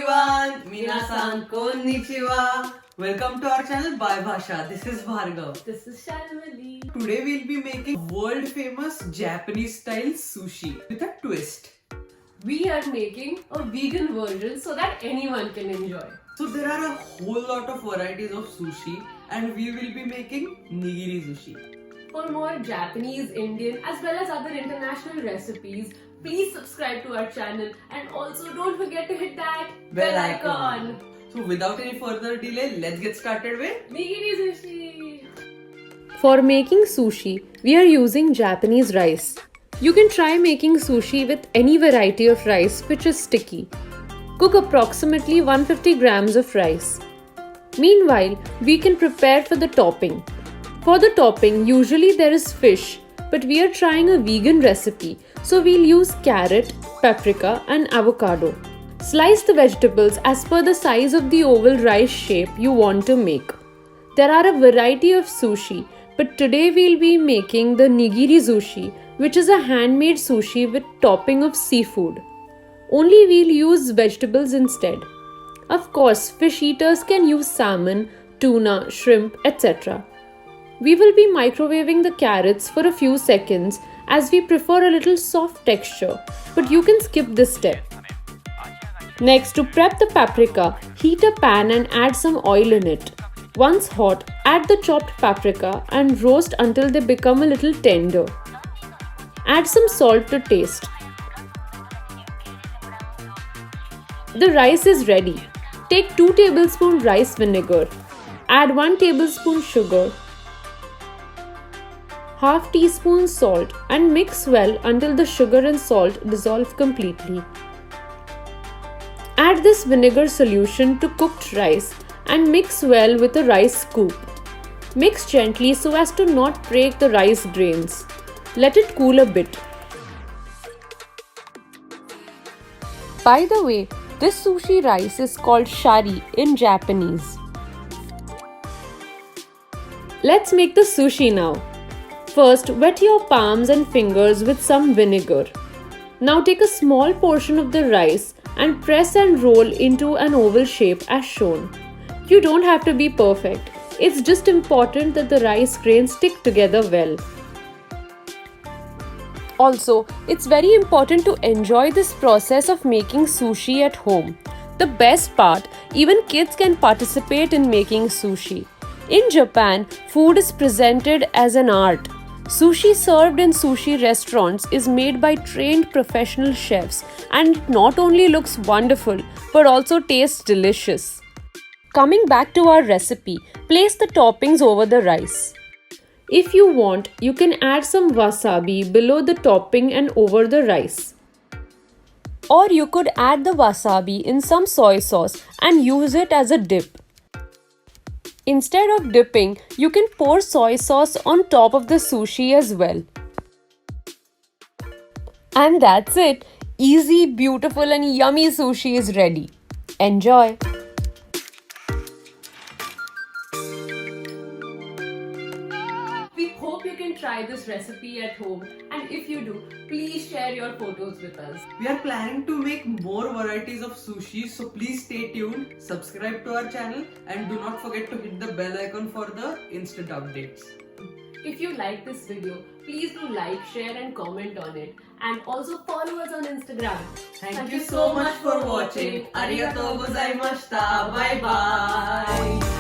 everyone, minasan konnichiwa. Welcome to our channel by Bhasha. This is Bhargav. This is Shalmali. Today we'll be making world famous Japanese style sushi with a twist. We are making a vegan version so that anyone can enjoy. So there are a whole lot of varieties of sushi and we will be making nigiri sushi. For more Japanese, Indian as well as other international recipes, please subscribe to our channel and also don't forget to hit that Bell icon. So without any further delay, let's get started with Nigiri sushi. For making sushi, we are using Japanese rice. You can try making sushi with any variety of rice which is sticky. Cook approximately 150 grams of rice. Meanwhile, we can prepare for the topping. For the topping, usually there is fish, but we are trying a vegan recipe, so we'll use carrot, paprika and avocado. Slice the vegetables as per the size of the oval rice shape you want to make. There are a variety of sushi, but today we'll be making the nigiri sushi, which is a handmade sushi with topping of seafood. Only we'll use vegetables instead. Of course, fish eaters can use salmon, tuna, shrimp, etc. We will be microwaving the carrots for a few seconds as we prefer a little soft texture, but you can skip this step. Next, to prep the paprika, heat a pan and add some oil in it. Once hot, add the chopped paprika and roast until they become a little tender. Add some salt to taste. The rice is ready. Take 2 tablespoons rice vinegar. Add 1 tablespoon sugar, half teaspoon salt and mix well until the sugar and salt dissolve completely. Add this vinegar solution to cooked rice and mix well with a rice scoop. Mix gently so as to not break the rice grains. Let it cool a bit. By the way, this sushi rice is called shari in Japanese. Let's make the sushi now. First, wet your palms and fingers with some vinegar. Now take a small portion of the rice and press and roll into an oval shape as shown. You don't have to be perfect. It's just important that the rice grains stick together well. Also, it's very important to enjoy this process of making sushi at home. The best part, even kids can participate in making sushi. In Japan, food is presented as an art. Sushi served in sushi restaurants is made by trained professional chefs and it not only looks wonderful but also tastes delicious. Coming back to our recipe, place the toppings over the rice. If you want, you can add some wasabi below the topping and over the rice. Or you could add the wasabi in some soy sauce and use it as a dip. Instead of dipping, you can pour soy sauce on top of the sushi as well. And that's it! Easy, beautiful and yummy sushi is ready. Enjoy! We hope you can try this recipe at home, and if you do, please share your photos with us. We are planning to make more varieties of sushi, so please stay tuned, subscribe to our channel and do not forget to hit the bell icon for the instant updates. If you like this video, please do like, share and comment on it, and also follow us on Instagram. Thank you so much for watching. Arigatou gozaimashita. Bye bye.